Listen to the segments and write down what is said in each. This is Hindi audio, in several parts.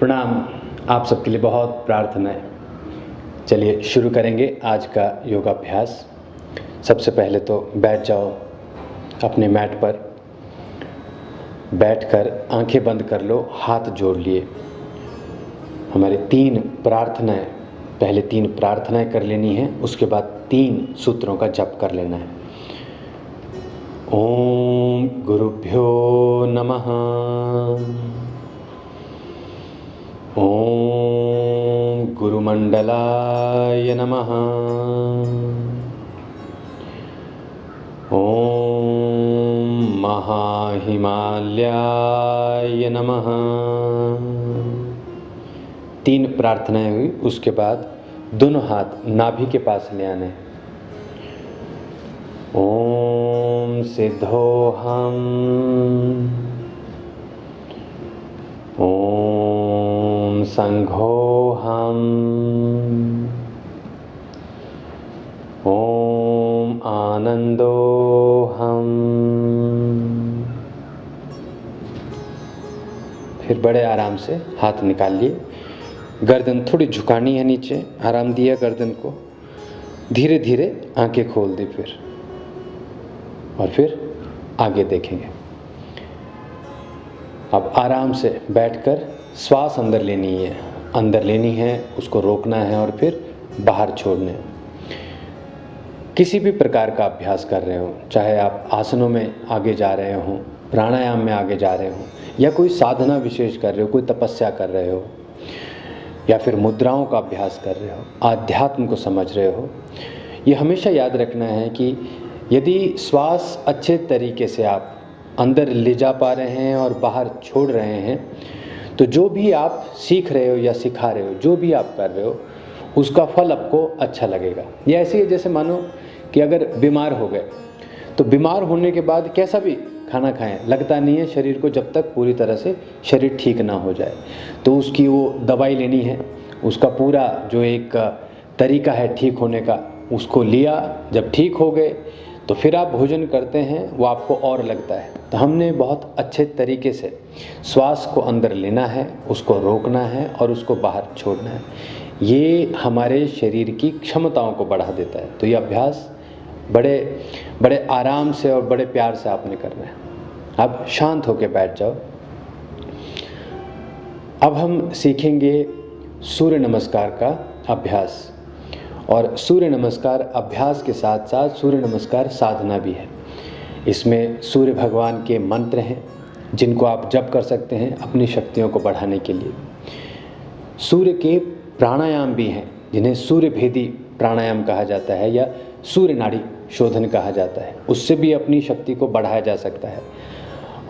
प्रणाम। आप सबके लिए बहुत प्रार्थनाएं। चलिए शुरू करेंगे आज का योगाभ्यास। सबसे पहले तो बैठ जाओ अपने मैट पर। बैठकर आंखें बंद कर लो, हाथ जोड़ लिए। हमारी 3 प्रार्थनाएं, पहले 3 प्रार्थनाएं कर लेनी है, उसके बाद 3 सूत्रों का जप कर लेना है। ओम गुरुभ्यो नमः। ओम गुरुमंडलाय नमः। ओम महाहिमालयाय नमः। 3 प्रार्थनाएं हुई। उसके बाद दोनों हाथ नाभि के पास ले आने। ओम सिद्धोहम। ओम संघोहम। ओम आनंदोहम। फिर बड़े आराम से हाथ निकाल लिए। गर्दन थोड़ी झुकानी है नीचे, आराम दिया गर्दन को। धीरे धीरे आंखें खोल दी फिर, और फिर आगे देखेंगे। अब आराम से बैठकर श्वास अंदर लेनी है, उसको रोकना है और फिर बाहर छोड़ना है। किसी भी प्रकार का अभ्यास कर रहे हो, चाहे आप आसनों में आगे जा रहे हो, प्राणायाम में आगे जा रहे हो, या कोई साधना विशेष कर रहे हो, कोई तपस्या कर रहे हो, या फिर मुद्राओं का अभ्यास कर रहे हो, आध्यात्म को समझ रहे हो, ये हमेशा याद रखना है कि यदि श्वास अच्छे तरीके से आप अंदर ले जा पा रहे हैं और बाहर छोड़ रहे हैं, तो जो भी आप सीख रहे हो या सिखा रहे हो, जो भी आप कर रहे हो, उसका फल आपको अच्छा लगेगा। ये ऐसे ही जैसे मानो कि अगर बीमार हो गए, तो बीमार होने के बाद कैसा भी खाना खाएं, लगता नहीं है शरीर को जब तक पूरी तरह से शरीर ठीक ना हो जाए। तो उसकी वो दवाई लेनी है, उसका पूरा जो एक तरीका है ठीक होने का, उसको लिया। जब ठीक हो गए तो फिर आप भोजन करते हैं, वो आपको और लगता है। तो हमने बहुत अच्छे तरीके से श्वास को अंदर लेना है, उसको रोकना है और उसको बाहर छोड़ना है। ये हमारे शरीर की क्षमताओं को बढ़ा देता है। तो ये अभ्यास बड़े आराम से और बड़े प्यार से आपने करना है। अब शांत होकर बैठ जाओ। अब हम सीखेंगे सूर्य नमस्कार का अभ्यास। और सूर्य नमस्कार अभ्यास के साथ साथ सूर्य नमस्कार साधना भी है। इसमें सूर्य भगवान के मंत्र हैं जिनको आप जप कर सकते हैं अपनी शक्तियों को बढ़ाने के लिए। सूर्य के प्राणायाम भी हैं जिन्हें सूर्य भेदी प्राणायाम कहा जाता है या सूर्य नाड़ी शोधन कहा जाता है। उससे भी अपनी शक्ति को बढ़ाया जा सकता है।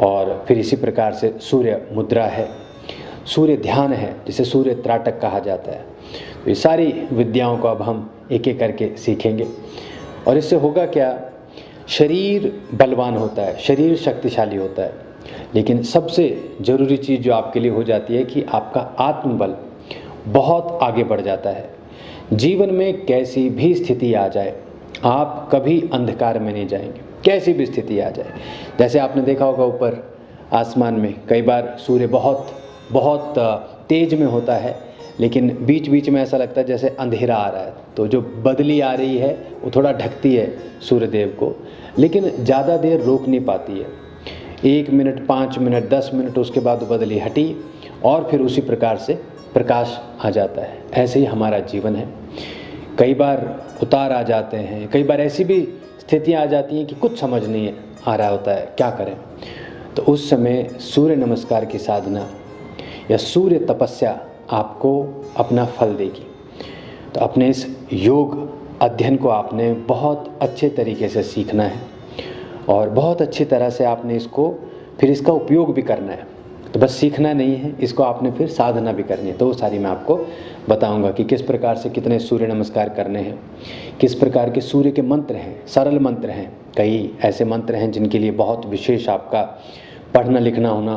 और फिर इसी प्रकार से सूर्य मुद्रा है, सूर्य ध्यान है जिसे सूर्य त्राटक कहा जाता है। तो ये सारी विद्याओं को अब हम एक एक करके सीखेंगे। और इससे होगा क्या, शरीर बलवान होता है, शरीर शक्तिशाली होता है, लेकिन सबसे ज़रूरी चीज़ जो आपके लिए हो जाती है कि आपका आत्मबल बहुत आगे बढ़ जाता है। जीवन में कैसी भी स्थिति आ जाए, आप कभी अंधकार में नहीं जाएंगे। कैसी भी स्थिति आ जाए, जैसे आपने देखा होगा ऊपर आसमान में कई बार सूर्य बहुत तेज में होता है, लेकिन बीच बीच में ऐसा लगता है जैसे अंधेरा आ रहा है। तो जो बदली आ रही है वो थोड़ा ढकती है सूर्यदेव को, लेकिन ज़्यादा देर रोक नहीं पाती है। 1 मिनट, 5 मिनट, 10 मिनट, उसके बाद बदली हटी और फिर उसी प्रकार से प्रकाश आ जाता है। ऐसे ही हमारा जीवन है। कई बार उतार आ जाते हैं, कई बार ऐसी भी स्थितियाँ आ जाती हैं कि कुछ समझ नहीं आ रहा होता है क्या करें। तो उस समय सूर्य नमस्कार की साधना या सूर्य तपस्या आपको अपना फल देगी। तो अपने इस योग अध्ययन को आपने बहुत अच्छे तरीके से सीखना है और बहुत अच्छी तरह से आपने इसका उपयोग भी करना है। तो बस सीखना नहीं है, इसको आपने फिर साधना भी करनी है। तो वो सारी मैं आपको बताऊंगा कि किस प्रकार से कितने सूर्य नमस्कार करने हैं, किस प्रकार के सूर्य के मंत्र हैं। सरल मंत्र हैं, कई ऐसे मंत्र हैं जिनके लिए बहुत विशेष आपका पढ़ना लिखना होना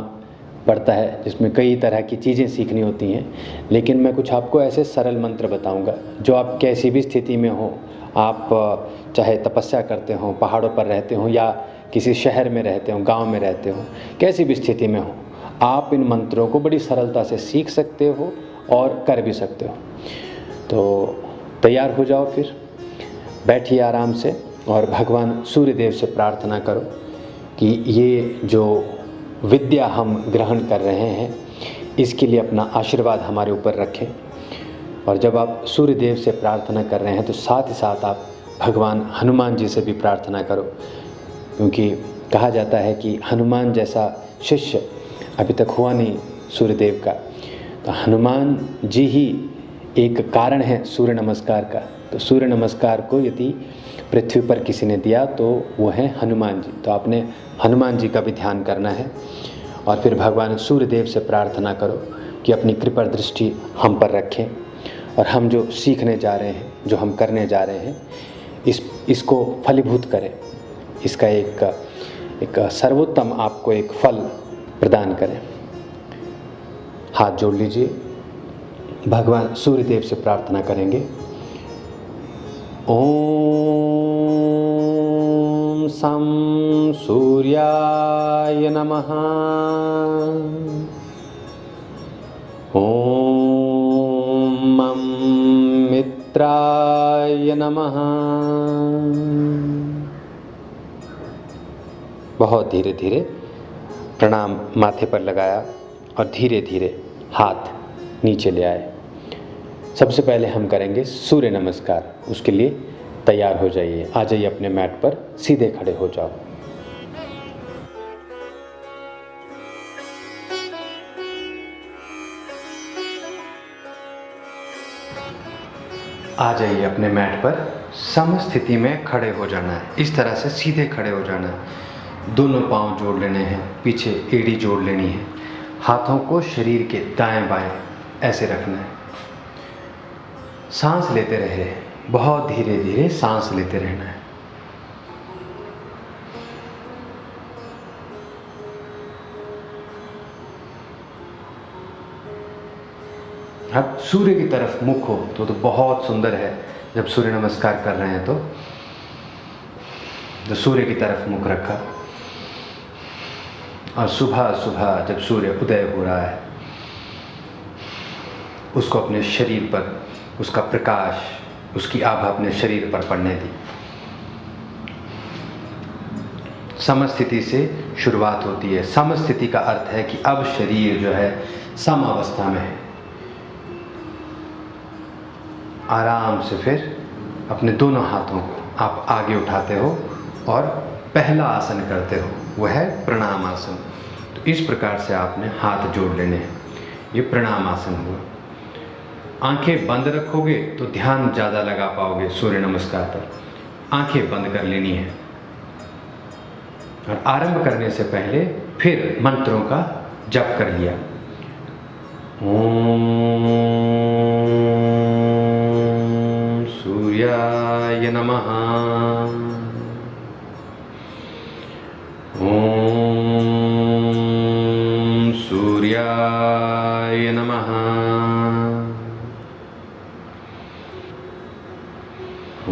पड़ता है, जिसमें कई तरह की चीज़ें सीखनी होती हैं। लेकिन मैं कुछ आपको ऐसे सरल मंत्र बताऊंगा जो आप कैसी भी स्थिति में हो, आप चाहे तपस्या करते हो, पहाड़ों पर रहते हो, या किसी शहर में रहते हो, गांव में रहते हो, कैसी भी स्थिति में हो, आप इन मंत्रों को बड़ी सरलता से सीख सकते हो और कर भी सकते हो। तो तैयार हो जाओ, फिर बैठिए आराम से और भगवान सूर्यदेव से प्रार्थना करो कि ये जो विद्या हम ग्रहण कर रहे हैं इसके लिए अपना आशीर्वाद हमारे ऊपर रखें। और जब आप सूर्यदेव से प्रार्थना कर रहे हैं तो साथ ही साथ आप भगवान हनुमान जी से भी प्रार्थना करो, क्योंकि कहा जाता है कि हनुमान जैसा शिष्य अभी तक हुआ नहीं सूर्यदेव का। तो हनुमान जी ही एक कारण है सूर्य नमस्कार का। तो सूर्य नमस्कार को यदि पृथ्वी पर किसी ने दिया तो वो है हनुमान जी। तो आपने हनुमान जी का भी ध्यान करना है और फिर भगवान सूर्यदेव से प्रार्थना करो कि अपनी कृपा दृष्टि हम पर रखें और हम जो सीखने जा रहे हैं, जो हम करने जा रहे हैं, इसको फलीभूत करें, इसका एक सर्वोत्तम आपको एक फल प्रदान करें। हाथ जोड़ लीजिए, भगवान सूर्यदेव से प्रार्थना करेंगे। ओम सं सूर्याय नमः। ओम मं मित्राय नमः। बहुत धीरे धीरे प्रणाम माथे पर लगाया और धीरे धीरे हाथ नीचे ले आए। सबसे पहले हम करेंगे सूर्य नमस्कार। उसके लिए तैयार हो जाइए, आ जाइए अपने मैट पर, सीधे खड़े हो जाओ। आ जाइए अपने मैट पर, समस्थिति में खड़े हो जाना है। इस तरह से सीधे खड़े हो जाना है। दोनों पांव जोड़ लेने हैं, पीछे एड़ी जोड़ लेनी है। हाथों को शरीर के दाएं बाएं ऐसे रखना है। सांस लेते रहे, बहुत धीरे धीरे सांस लेते रहना है। अब सूर्य की तरफ मुख हो तो बहुत सुंदर है। जब सूर्य नमस्कार कर रहे हैं तो सूर्य की तरफ मुख रखा और सुबह सुबह जब सूर्य उदय हो रहा है उसको अपने शरीर पर, उसका प्रकाश, उसकी आभा अपने शरीर पर पड़ने दी। समस्थिति से शुरुआत होती है। समस्थिति का अर्थ है कि अब शरीर जो है सम अवस्था में है। आराम से फिर अपने दोनों हाथों को आप आगे उठाते हो और पहला आसन करते हो, वह है प्रणाम आसन। तो इस प्रकार से आपने हाथ जोड़ लेने हैं। ये प्रणाम आसन हुआ। आंखें बंद रखोगे तो ध्यान ज़्यादा लगा पाओगे सूर्य नमस्कार पर। आंखें बंद कर लेनी है और आरंभ करने से पहले फिर मंत्रों का जप कर लिया। ओम सूर्याय नमः। ओम सूर्याय नमः।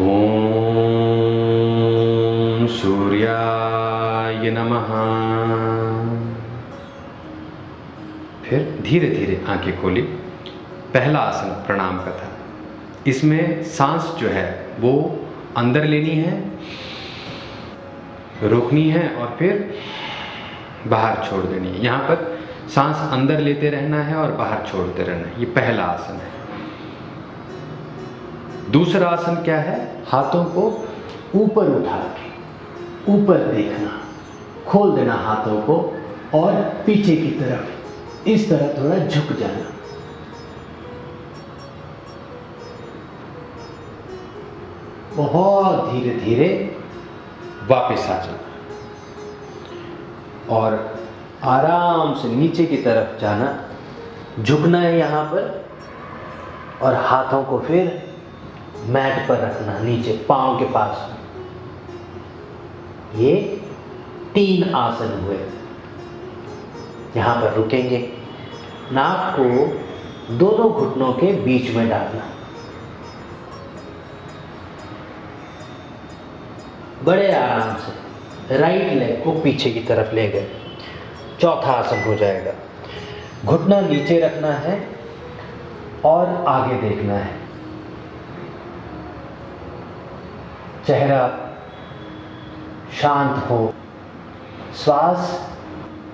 ओम सूर्याय नमः। फिर धीरे धीरे आंखें खोली। पहला आसन प्रणाम का था। इसमें सांस जो है वो अंदर लेनी है, रोकनी है और फिर बाहर छोड़ देनी है। यहाँ पर सांस अंदर लेते रहना है और बाहर छोड़ते रहना है। ये पहला आसन है। दूसरा आसन क्या है? हाथों को ऊपर उठा के ऊपर देखना, खोल देना हाथों को और पीछे की तरफ इस तरह थोड़ा झुक जाना। बहुत धीरे धीरे वापस आ जाना और आराम से नीचे की तरफ जाना। झुकना है यहाँ पर और हाथों को फिर मैट पर रखना, नीचे पांव के पास। ये 3 आसन हुए। यहाँ पर रुकेंगे। नाक को दोनों घुटनों के बीच में डालना। बड़े आराम से राइट लेग को पीछे की तरफ ले गए। चौथा आसन हो जाएगा घुटना नीचे रखना है और आगे देखना है। चेहरा शांत हो, श्वास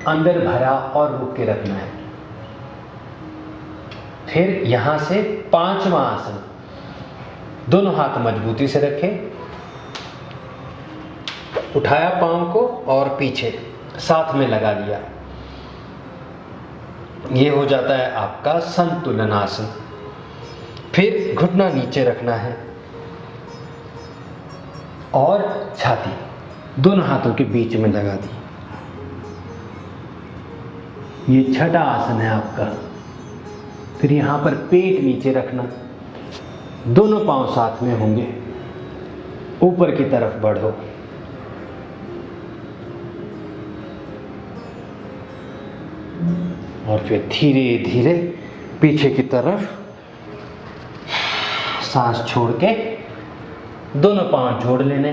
अंदर भरा और रोक के रखना है। फिर यहां से पांचवा आसन, दोनों हाथ मजबूती से रखें, उठाया पांव को और पीछे साथ में लगा लिया। ये हो जाता है आपका संतुलन आसन। फिर घुटना नीचे रखना है और छाती दोनों हाथों के बीच में लगा दी। ये छठा आसन है आपका। फिर यहां पर पेट नीचे रखना, दोनों पांव साथ में होंगे, ऊपर की तरफ बढ़ो। और फिर धीरे धीरे पीछे की तरफ सांस छोड़ के दोनों पांव जोड़ लेने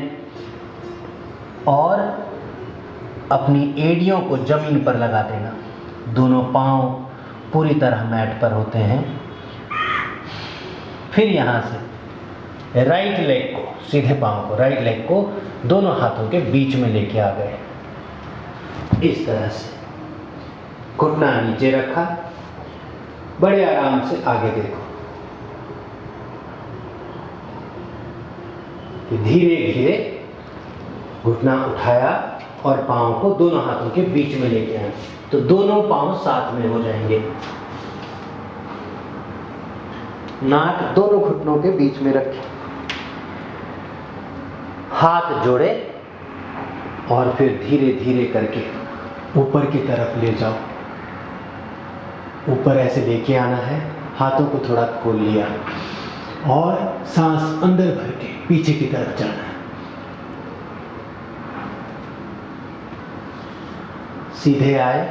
और अपनी एड़ियों को जमीन पर लगा देना। दोनों पांव पूरी तरह मैट पर होते हैं। फिर यहाँ से राइट लेग को, सीधे पांव को, राइट लेग को दोनों हाथों के बीच में लेके आ गए। इस तरह से घुटना नीचे रखा, बड़े आराम से आगे देखो कि धीरे धीरे घुटना उठाया और पांव को दोनों हाथों के बीच में लेके आए, तो दोनों पांव साथ में हो जाएंगे। नाक दोनों घुटनों के बीच में रखें, हाथ जोड़े और फिर धीरे धीरे करके ऊपर की तरफ ले जाओ। ऊपर ऐसे लेके आना है, हाथों को थोड़ा खोल लिया और सांस अंदर भर के पीछे की तरफ जाना है। सीधे आए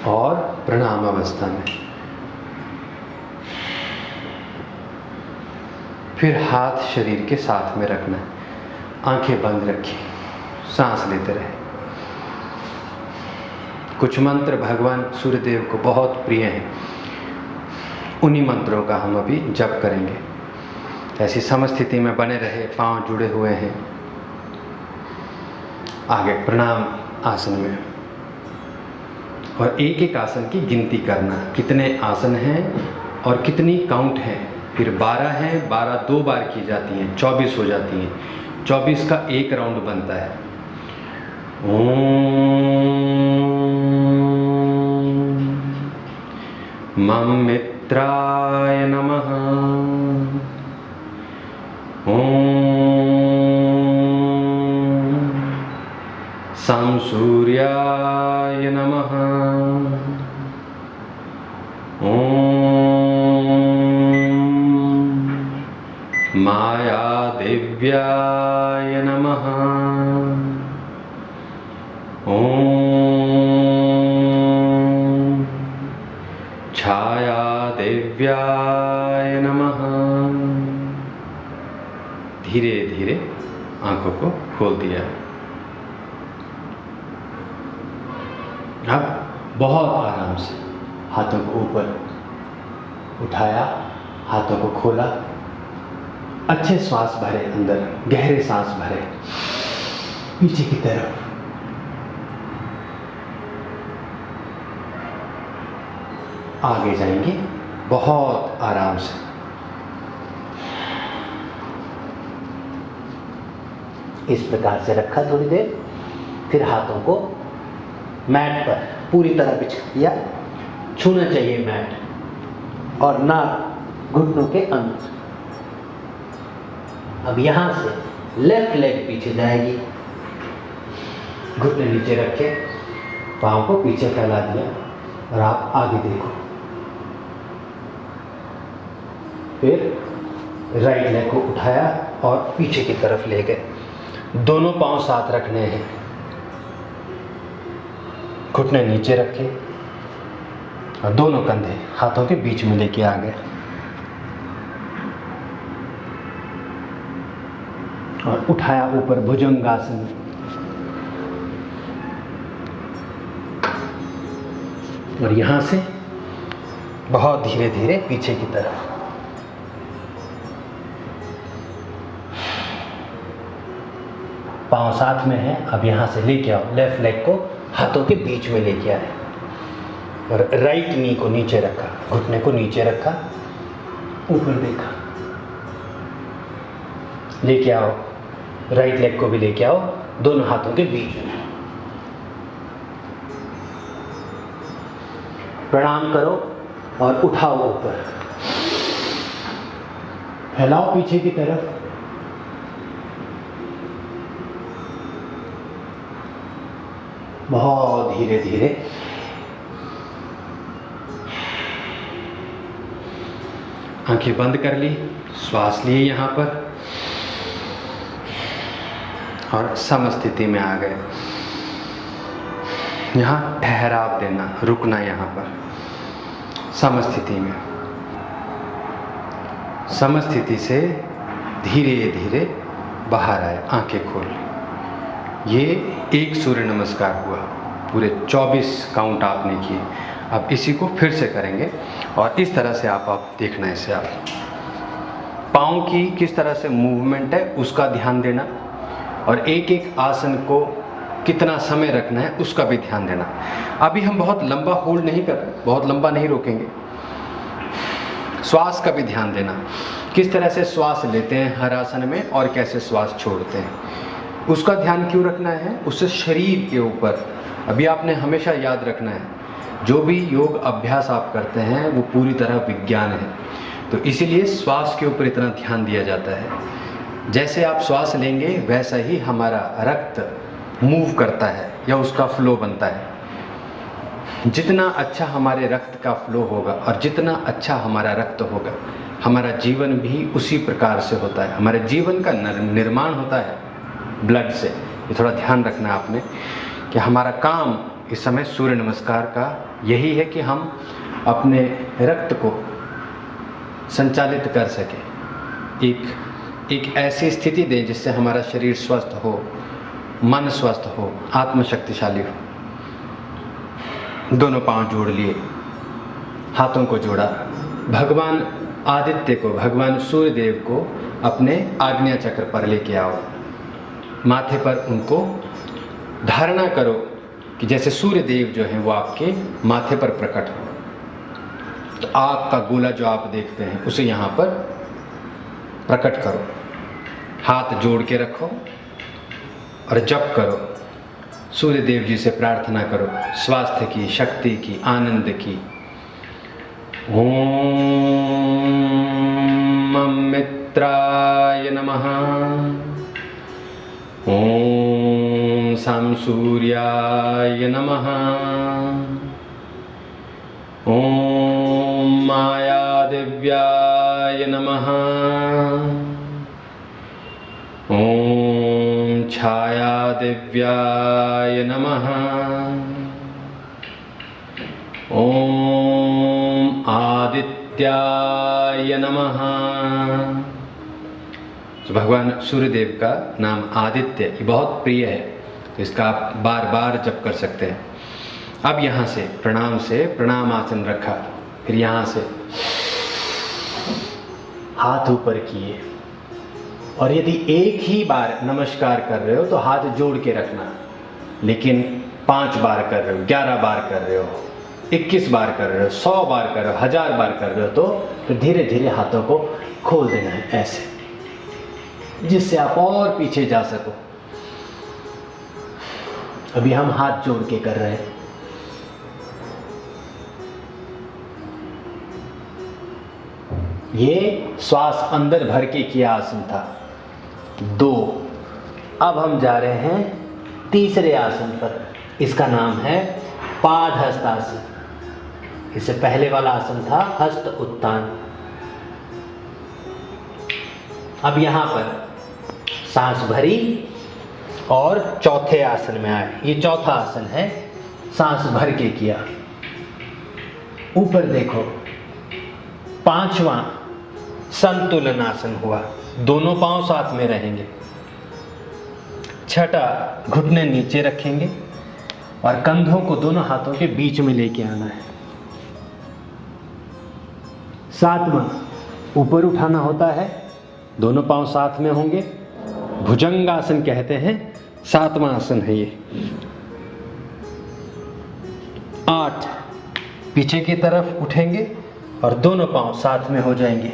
और प्रणाम अवस्था में। फिर हाथ शरीर के साथ में रखना है, आंखें बंद रखिए, सांस लेते रहे। कुछ मंत्र भगवान सूर्यदेव को बहुत प्रिय हैं, उन्हीं मंत्रों का हम अभी जप करेंगे। ऐसी समस्थिति में बने रहे, पांव जुड़े हुए हैं। आगे प्रणाम आसन में, और एक एक आसन की गिनती करना, कितने आसन हैं और कितनी काउंट है। फिर 12 हैं, 12 2 बार की जाती हैं, 24 हो जाती हैं। 24 का एक राउंड बनता है। मम मित्राय नमः। सं सूर्याय नमः। माया देव्याय नमः। छाया देव्याय नमः। धीरे धीरे आंखों को खोल दिया। अब बहुत आराम से हाथों को ऊपर उठाया, हाथों को खोला, अच्छे श्वास भरे, अंदर गहरे सांस भरे, पीछे की तरफ। आगे जाएंगे बहुत आराम से। इस प्रकार से रखा थोड़ी देर, फिर हाथों को मैट पर पूरी तरह बिछा दिया। छूना चाहिए मैट और नाक घुटनों के अंदर। अब यहां से लेफ्ट लेग पीछे जाएगी, घुटने नीचे रखे, पांव को पीछे फैला दिया और आप आगे देखो। फिर राइट लेग को उठाया और पीछे की तरफ ले गए। दोनों पांव साथ रखने हैं, घुटने नीचे रखे और दोनों कंधे हाथों के बीच में लेके आ गए और उठाया ऊपर भुजंगासन। और यहाँ से बहुत धीरे धीरे पीछे की तरफ। पाँव साथ में है। अब यहाँ से लेके आओ, लेफ्ट लेग को हाथों के बीच में लेके आए और राइट नी को नीचे रखा, घुटने को नीचे रखा, ऊपर देखा, लेके आओ, राइट लेग को भी लेके आओ दोनों हाथों के बीच में। प्रणाम करो और उठाओ ऊपर, फैलाओ पीछे की तरफ। बहुत धीरे धीरे आंखें बंद कर ली, श्वास लिए यहाँ पर और समस्थिति में आ गए। यहाँ ठहराव देना, रुकना यहाँ पर समस्थिति में। समस्थिति से धीरे धीरे बाहर आए, आंखें खोल। ये एक सूर्य नमस्कार हुआ, पूरे 24 काउंट आपने किए। अब इसी को फिर से करेंगे और इस तरह से आप देखना है इसे। आप पाँव की किस तरह से मूवमेंट है उसका ध्यान देना और एक एक आसन को कितना समय रखना है उसका भी ध्यान देना। अभी हम बहुत लंबा होल्ड नहीं कर रहे, बहुत लंबा नहीं रोकेंगे। श्वास का भी ध्यान देना, किस तरह से श्वास लेते हैं हर आसन में और कैसे श्वास छोड़ते हैं, उसका ध्यान क्यों रखना है। उससे शरीर के ऊपर, अभी आपने हमेशा याद रखना है, जो भी योग अभ्यास आप करते हैं वो पूरी तरह विज्ञान है, तो इसीलिए श्वास के ऊपर इतना ध्यान दिया जाता है। जैसे आप श्वास लेंगे वैसा ही हमारा रक्त मूव करता है या उसका फ्लो बनता है। जितना अच्छा हमारे रक्त का फ्लो होगा और जितना अच्छा हमारा रक्त होगा, हमारा जीवन भी उसी प्रकार से होता है। हमारे जीवन का निर्माण होता है ब्लड से। ये थोड़ा ध्यान रखना है आपने कि हमारा काम इस समय सूर्य नमस्कार का यही है कि हम अपने रक्त को संचालित कर सकें, एक ऐसी स्थिति दें जिससे हमारा शरीर स्वस्थ हो, मन स्वस्थ हो, आत्मशक्तिशाली हो। दोनों पांव जोड़ लिए, हाथों को जोड़ा, भगवान आदित्य को, भगवान सूर्य देव को अपने आज्ञा चक्र पर लेके आओ। माथे पर उनको धारणा करो कि जैसे सूर्य देव जो हैं वो आपके माथे पर प्रकट हो। तो आग का गोला जो आप देखते हैं उसे यहाँ पर प्रकट करो, हाथ जोड़ के रखो और जप करो। सूर्य देव जी से प्रार्थना करो स्वास्थ्य की, शक्ति की, आनंद की। ओम मित्राय नमः, ओम साम सूर्याय नमः, ओम माया दिव्याय नमः, ओम छाया दिव्याय नमः, ओम आदित्याय नमः। तो भगवान सूर्यदेव का नाम आदित्य ये बहुत प्रिय है, तो इसका आप बार बार जप कर सकते हैं। अब यहाँ से प्रणाम आसन रखा, फिर यहाँ से हाथ ऊपर किए और यदि एक ही बार नमस्कार कर रहे हो तो हाथ जोड़ के रखना, लेकिन 5 बार कर रहे हो, 11 बार कर रहे हो, 21 बार कर रहे हो, 100 बार कर रहे हो, 1000 बार कर रहे हो, तो फिर धीरे धीरे हाथों को खोल देना है ऐसे, जिससे आप और पीछे जा सको। अभी हम हाथ जोड़ के कर रहे हैं। ये श्वास अंदर भर के किया आसन था 2। अब हम जा रहे हैं तीसरे आसन पर, इसका नाम है पाद हस्तासन। इससे पहले वाला आसन था हस्त उत्तान। अब यहाँ पर सांस भरी और चौथे आसन में आए। ये चौथा आसन है, सांस भर के किया। ऊपर देखो, 5वां संतुलन आसन हुआ, दोनों पांव साथ में रहेंगे। 6ठा घुटने नीचे रखेंगे और कंधों को दोनों हाथों के बीच में लेके आना है। सातवां, ऊपर उठाना होता है, दोनों पांव साथ में होंगे, भुजंगासन कहते हैं, सातवां आसन है ये। 8, पीछे की तरफ उठेंगे और दोनों पांव साथ में हो जाएंगे,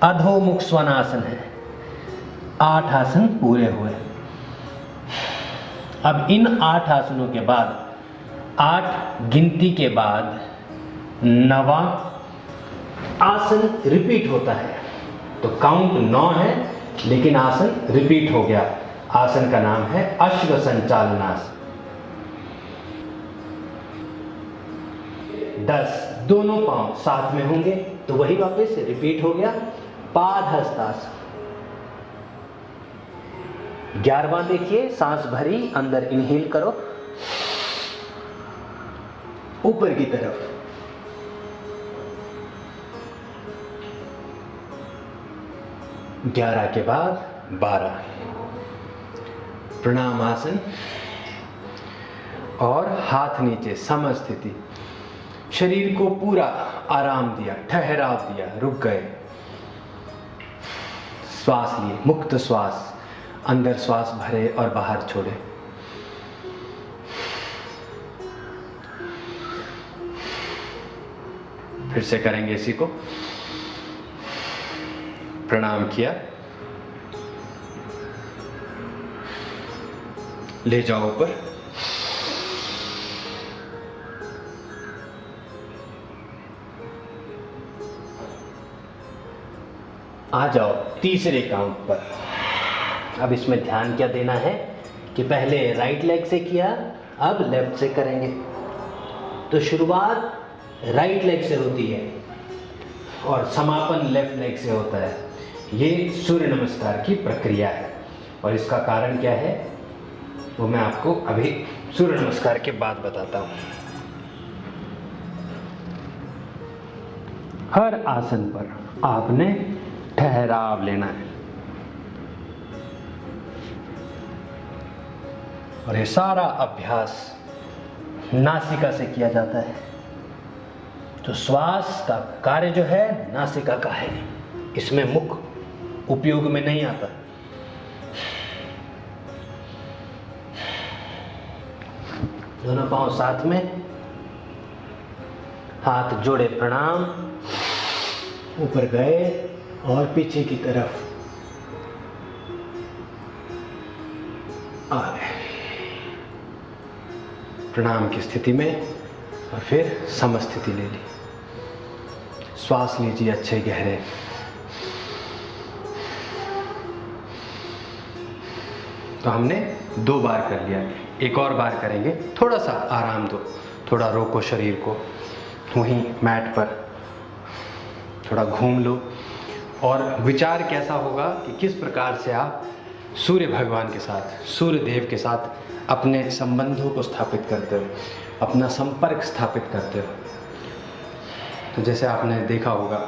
अधोमुख स्वनासन है। 8 आसन पूरे हुए। अब इन 8 आसनों के बाद 8 गिनती के बाद 9वां आसन रिपीट होता है। तो काउंट 9 है लेकिन आसन रिपीट हो गया। आसन का नाम है अश्व संचालनासन। 10, दोनों पांव साथ में होंगे तो वही वापस रिपीट हो गया, पादहस्तासन। 11वां देखिए, सांस भरी, अंदर इनहेल करो, ऊपर की तरफ। 11 के बाद 12, प्रणाम आसन और हाथ नीचे, समस्थिति। शरीर को पूरा आराम दिया, ठहराव दिया, रुक गए, श्वास लिए, मुक्त श्वास, अंदर श्वास भरे और बाहर छोड़े। फिर से करेंगे इसी को। प्रणाम किया, ले जाओ ऊपर, आ जाओ तीसरे काउंट पर। अब इसमें ध्यान क्या देना है कि पहले राइट लेग से किया, अब लेफ्ट से करेंगे। तो शुरुआत राइट लेग से होती है और समापन लेफ्ट लेग से होता है। ये सूर्य नमस्कार की प्रक्रिया है और इसका कारण क्या है वो मैं आपको अभी सूर्य नमस्कार के बाद बताता हूँ। हर आसन पर आपने ठहराव लेना है और ये सारा अभ्यास नासिका से किया जाता है। तो श्वास का कार्य जो है नासिका का है, इसमें मुख उपयोग में नहीं आता। दोनों पांव साथ में, हाथ जोड़े, प्रणाम, ऊपर गए और पीछे की तरफ आ गए प्रणाम की स्थिति में और फिर समस्थिति ले ली। श्वास लीजिए अच्छे गहरे। तो हमने 2 बार कर लिया, एक और बार करेंगे। थोड़ा सा आराम दो, थोड़ा रोको शरीर को, वहीं मैट पर थोड़ा घूम लो और विचार कैसा होगा कि किस प्रकार से आप सूर्य भगवान के साथ, सूर्य देव के साथ अपने संबंधों को स्थापित करते हो, अपना संपर्क स्थापित करते हो। तो जैसे आपने देखा होगा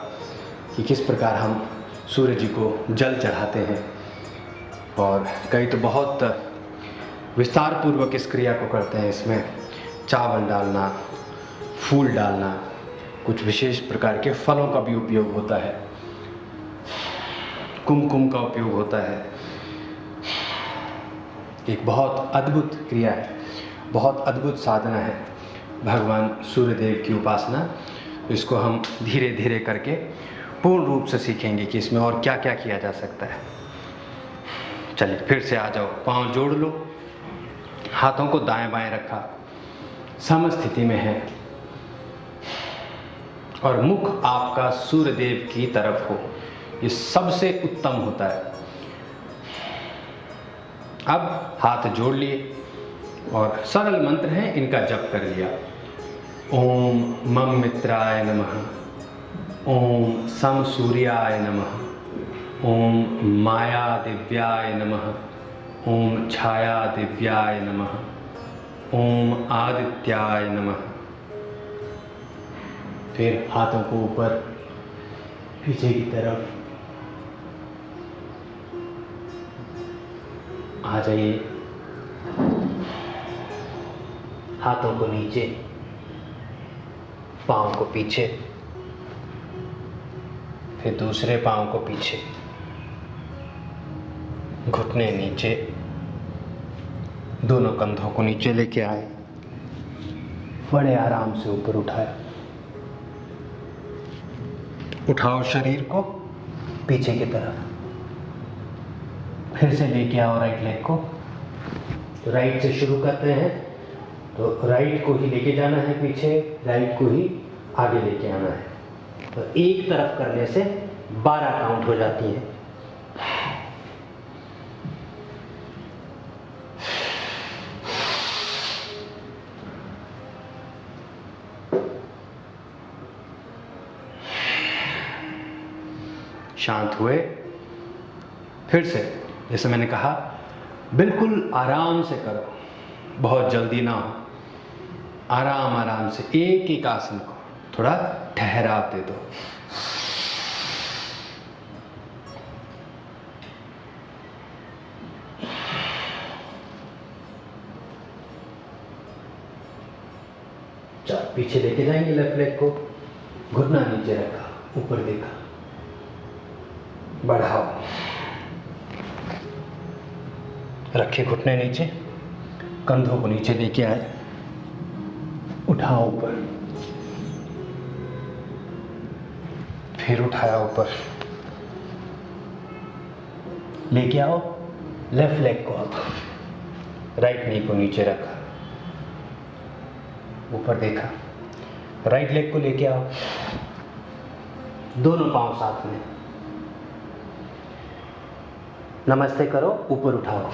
कि किस प्रकार हम सूर्य जी को जल चढ़ाते हैं और कई तो बहुत विस्तार पूर्वक इस क्रिया को करते हैं। इसमें चावल डालना, फूल डालना, कुछ विशेष प्रकार के फलों का भी उपयोग होता है, कुमकुम का उपयोग होता है। एक बहुत अद्भुत क्रिया है, बहुत अद्भुत साधना है भगवान सूर्यदेव की उपासना। इसको हम धीरे धीरे करके पूर्ण रूप से सीखेंगे कि इसमें और क्या क्या किया जा सकता है। चलिए फिर से आ जाओ, पांव जोड़ लो, हाथों को दाएं बाएं रखा, समस्थिति में है और मुख आपका सूर्यदेव की तरफ हो, ये सबसे उत्तम होता है। अब हाथ जोड़ लिए और सरल मंत्र हैं, इनका जप कर लिया। ओम मम मित्राय नमः, ओम सम सूर्याय नमः, ओम माया दिव्याय नमः, ओम छाया दिव्याय नमः, ओम आदित्याय नमः। फिर हाथों को ऊपर, पीछे की तरफ आ जाइए, हाथों को नीचे, पाँव को पीछे, फिर दूसरे पाँव को पीछे, घुटने नीचे, दोनों कंधों को नीचे लेके आए, बड़े आराम से ऊपर उठाया। उठाओ शरीर को पीछे की तरफ, फिर से लेके आओ राइट लेग को। तो राइट से शुरू करते हैं, तो राइट को ही लेके जाना है पीछे, राइट को ही आगे लेके आना है। तो एक तरफ करने से 12 काउंट हो जाती है। शांत हुए, फिर से जैसे मैंने कहा बिल्कुल आराम से करो, बहुत जल्दी ना हो, आराम आराम से एक एक आसन को थोड़ा ठहराव दे दो। चल पीछे लेके जाएंगे लेफ्ट लेग को, घुटना नीचे रखा, ऊपर देखा, बढ़ाओ, रखे घुटने नीचे, कंधों को नीचे लेके आए, उठाओ ऊपर, फिर उठाया ऊपर, लेके आओ लेफ्ट लेग को, अब राइट नी को नीचे रखा, ऊपर देखा, राइट लेग को लेके आओ, दोनों पांव साथ में, नमस्ते करो, ऊपर उठाओ,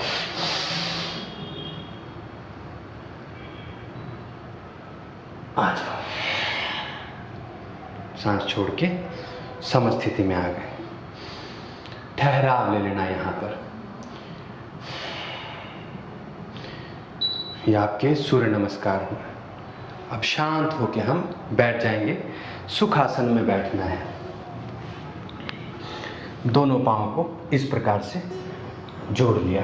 आ जाओ, सांस छोड़ के समस्थिति में आ गए। ठहराव ले लेना यहां पर। ये आपके सूर्य नमस्कार हुए। अब शांत होके हम बैठ जाएंगे, सुखासन में बैठना है। दोनों पांव को इस प्रकार से जोड़ लिया,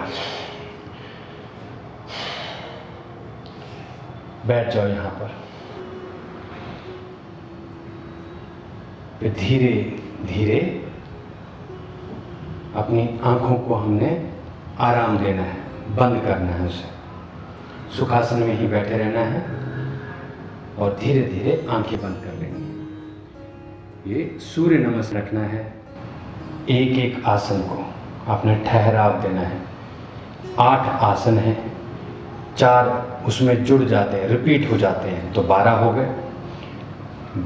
बैठ जाओ यहां पर। फिर धीरे धीरे अपनी आंखों को हमने आराम देना है, बंद करना है उसे, सुखासन में ही बैठे रहना है और धीरे धीरे आंखें बंद कर लेंगे। ये सूर्य नमस्कार रखना है। एक एक आसन को आपने ठहराव देना है। 8 आसन हैं, 4 उसमें जुड़ जाते हैं, रिपीट हो जाते हैं, तो 12 हो गए।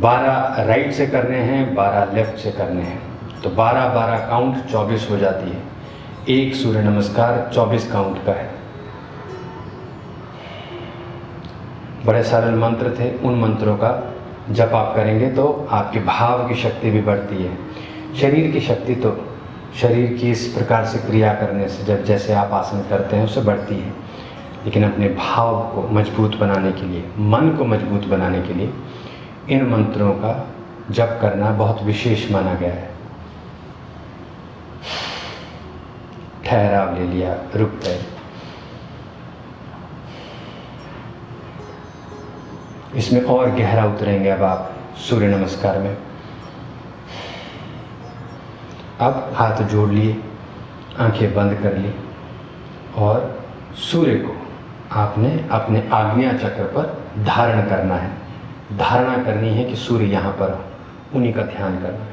12 राइट से करने हैं, 12 लेफ्ट से करने हैं, तो 12-12 काउंट 24 हो जाती है। एक सूर्य नमस्कार 24 काउंट का है। बड़े सरल मंत्र थे, उन मंत्रों का जप आप करेंगे तो आपके भाव की शक्ति भी बढ़ती है। शरीर की शक्ति तो शरीर की इस प्रकार से क्रिया करने से, जब जैसे आप आसन करते हैं उससे बढ़ती है, लेकिन अपने भाव को मजबूत बनाने के लिए, मन को मजबूत बनाने के लिए इन मंत्रों का जप करना बहुत विशेष माना गया है। ठहराव ले लिया, रुक गए। इसमें और गहरा उतरेंगे अब आप सूर्य नमस्कार में। अब हाथ जोड़ लिए, आंखें बंद कर ली और सूर्य को आपने अपने आज्ञा चक्र पर धारण करना है। धारणा करनी है कि सूर्य यहाँ पर हो, उन्हीं का ध्यान करना।